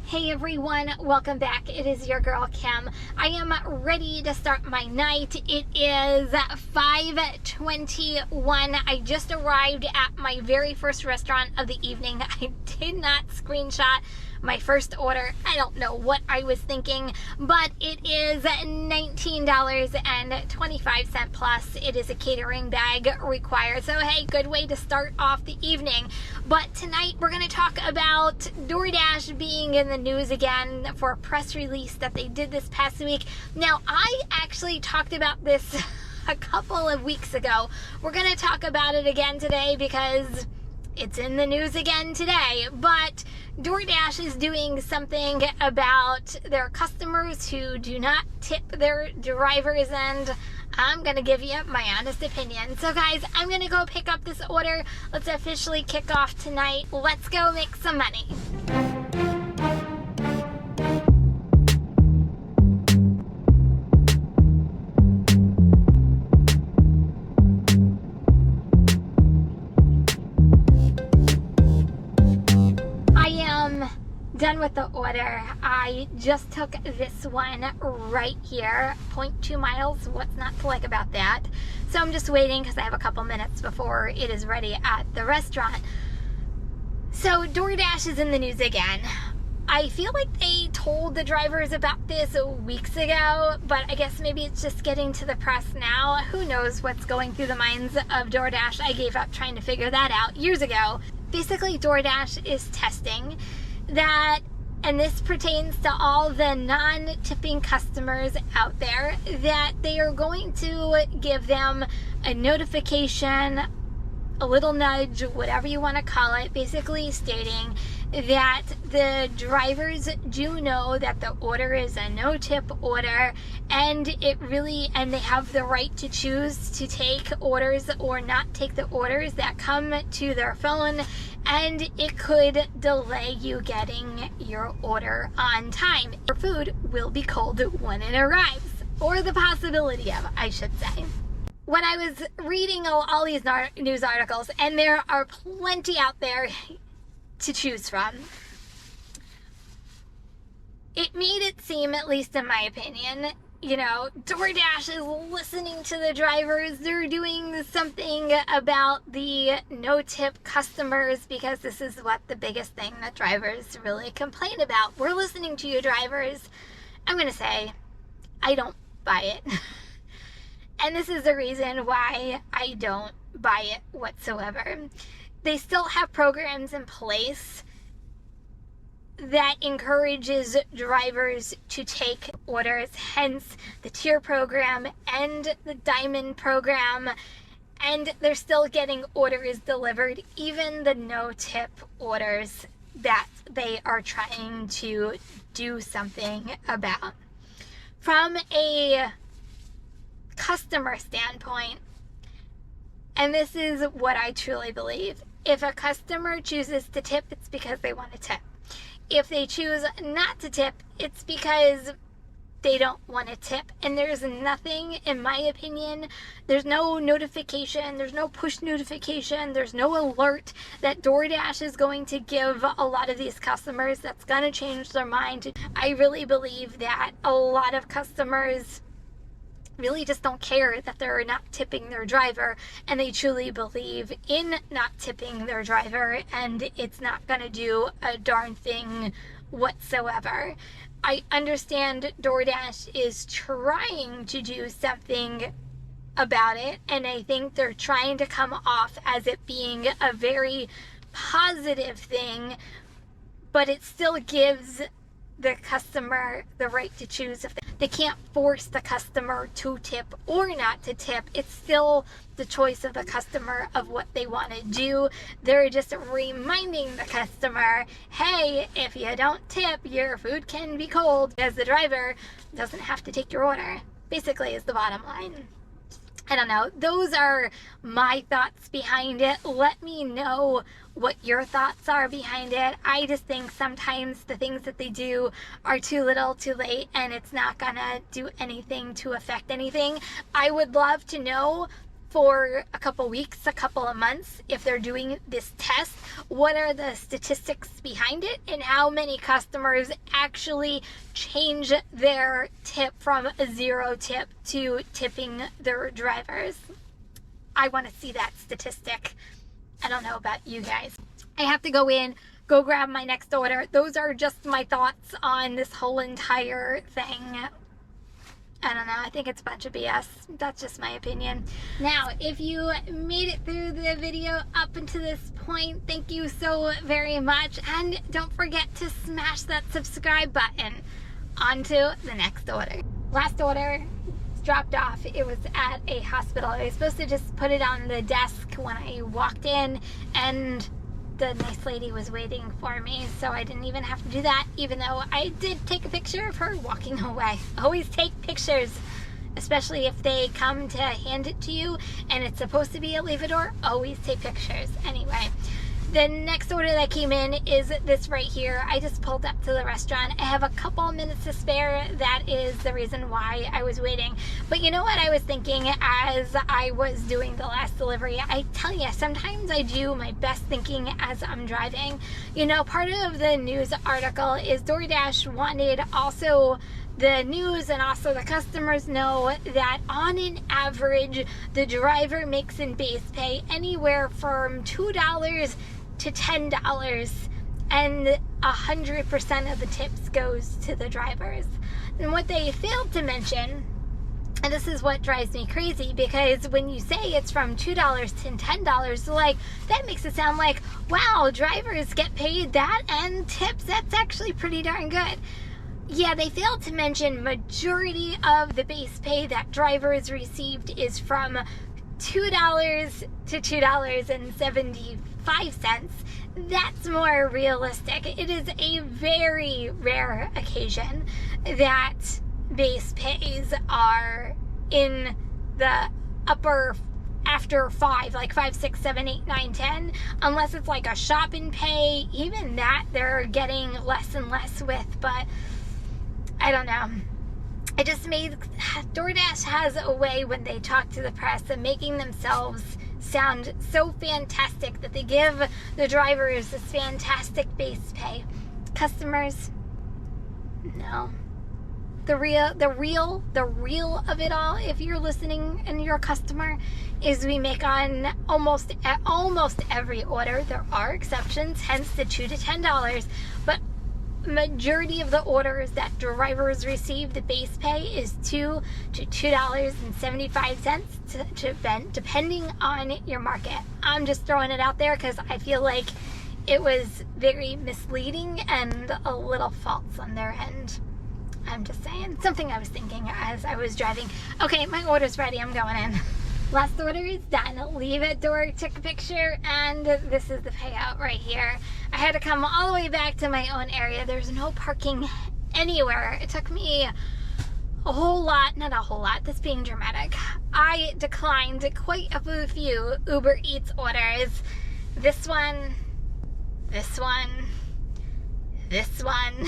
Hey everyone, welcome back. It is your girl Kim. I am ready to start my night. It is 5:21. I just arrived at my very first restaurant of the evening. I did not screenshot my first order. I don't know what I was thinking, but it is $19.25 plus. It is a catering bag required. So hey, good way to start off the evening. But tonight we're going to talk about DoorDash being in the news again for a press release that they did this past week. Now, I actually talked about this a couple of weeks ago. We're going to talk about it again today because it's in the news again today. But DoorDash is doing something about their customers who do not tip their drivers, and I'm going to give you my honest opinion. So guys, I'm going to go pick up this order. Let's officially kick off tonight. Let's go make some money. Done with the order. I just took this one right here, 0.2 miles. What's not to like about that? So I'm just waiting because I have a couple minutes before it is ready at the restaurant. So DoorDash is in the news again. I feel like they told the drivers about this weeks ago, but I guess maybe it's just getting to the press now. Who knows what's going through the minds of DoorDash? I gave up trying to figure that out years ago. Basically, DoorDash is testing that, and this pertains to all the non-tipping customers out there, that they are going to give them a notification, a little nudge, whatever you want to call it, basically stating that the drivers do know that the order is a no-tip order, and they have the right to choose to take orders or not take the orders that come to their phone, and it could delay you getting your order on time. Your food will be cold when it arrives, or the possibility of, I should say. When I was reading all these news articles, and there are plenty out there to choose from, it made it seem, at least in my opinion, DoorDash is listening to the drivers. They're doing something about the no-tip customers because this is what the biggest thing that drivers really complain about. We're listening to you, drivers. I'm going to say, I don't buy it. And this is the reason why I don't buy it whatsoever. They still have programs in place that encourages drivers to take orders, hence the tier program and the diamond program, and they're still getting orders delivered, even the no-tip orders that they are trying to do something about. From a customer standpoint, and this is what I truly believe, if a customer chooses to tip, it's because they want to tip. If they choose not to tip, it's because they don't want to tip. And there's nothing, in my opinion, there's no notification, there's no push notification, there's no alert that DoorDash is going to give a lot of these customers that's going to change their mind. I really believe that a lot of customers really just don't care that they're not tipping their driver, and they truly believe in not tipping their driver, and it's not going to do a darn thing whatsoever. I understand DoorDash is trying to do something about it, and I think they're trying to come off as it being a very positive thing, but it still gives the customer the right to choose. If they can't force the customer to tip or not to tip, it's still the choice of the customer of what they want to do. They're just reminding the customer, hey, if you don't tip, your food can be cold, as the driver doesn't have to take your order, basically, is the bottom line. I don't know. Those are my thoughts behind it. Let me know what your thoughts are behind it. I just think sometimes the things that they do are too little, too late, and it's not gonna do anything to affect anything. I would love to know for a couple weeks, a couple of months, if they're doing this test, what are the statistics behind it and how many customers actually change their tip from a 0 tip to tipping their drivers. I want to see that statistic. I don't know about you guys. I have to go grab my next order. Those are just my thoughts on this whole entire thing. I don't know. I think it's a bunch of BS. That's just my opinion. Now, if you made it through the video up until this point, thank you so very much. And don't forget to smash that subscribe button. On to the next order. Last order dropped off. It was at a hospital. I was supposed to just put it on the desk when I walked in, and the nice lady was waiting for me, so I didn't even have to do that, even though I did take a picture of her walking away. Always take pictures, especially if they come to hand it to you and it's supposed to be a leave-a-door. Always take pictures. Anyway, the next order that came in is this right here. I just pulled up to the restaurant. I have a couple minutes to spare. That is the reason why I was waiting. But you know what I was thinking as I was doing the last delivery? I tell you, sometimes I do my best thinking as I'm driving. You know, part of the news article is DoorDash wanted also the news and also the customers know that on an average, the driver makes in base pay anywhere from $2 to $10, and 100% of the tips goes to the drivers. And what they failed to mention, and this is what drives me crazy, because when you say it's from $2 to $10, like, that makes it sound like, wow, drivers get paid that and tips, that's actually pretty darn good. Yeah, they failed to mention majority of the base pay that drivers received is from $2 to $2.75. That's more realistic. It is a very rare occasion that base pays are in the upper after 5, like 5, 6, 7, 8, 9, 10, unless it's like a shop and pay. Even that they're getting less and less with, but I don't know. It just made DoorDash has a way when they talk to the press of making themselves sound so fantastic that they give the drivers this fantastic base pay. Customers, no. The real of it all, if you're listening and you're a customer, is we make on almost every order. There are exceptions, hence the $2 to $10, but majority of the orders that drivers receive, the base pay is $2 to $2.75 depending on your market. I'm just throwing it out there because I feel like it was very misleading and a little false on their end. I'm just saying, something I was thinking as I was driving. Okay, my order's ready, I'm going in. Last order is done. Leave it door, took a picture, and this is the payout right here. I had to come all the way back to my own area. There's no parking anywhere. It took me a whole lot, not a whole lot, that's being dramatic. I declined quite a few Uber Eats orders. This one, this one, this one,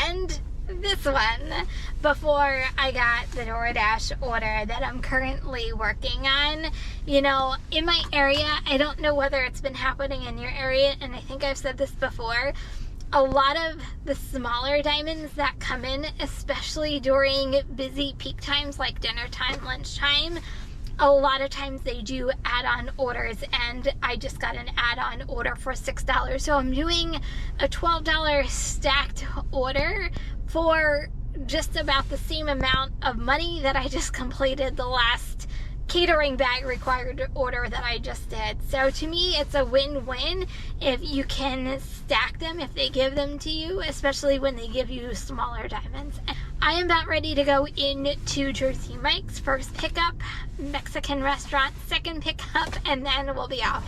and this one before I got the DoorDash order that I'm currently working on. You know, in my area, I don't know whether it's been happening in your area, and I think I've said this before, a lot of the smaller diamonds that come in, especially during busy peak times like dinner time, lunchtime, a lot of times they do add-on orders, and I just got an add-on order for $6. So I'm doing a $12 stacked order for just about the same amount of money that I just completed the last catering bag required order that I just did. So to me, it's a win-win if you can stack them, if they give them to you, especially when they give you smaller diamonds. I am about ready to go into Jersey Mike's. First pickup, Mexican restaurant, second pickup, and then we'll be off.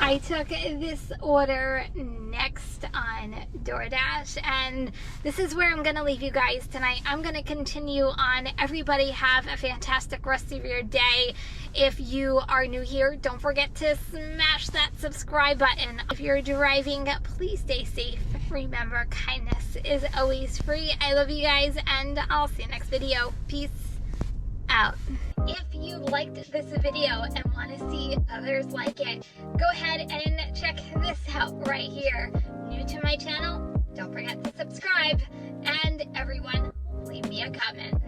I took this order next on DoorDash, and this is where I'm going to leave you guys tonight. I'm going to continue on. Everybody have a fantastic rest of your day. If you are new here, don't forget to smash that subscribe button. If you're driving, please stay safe. Remember, kindness is always free. I love you guys, and I'll see you next video. Peace out. If you liked this video and want to see others like it, go ahead and check this out right here. New to my channel, don't forget to subscribe, and everyone, leave me a comment.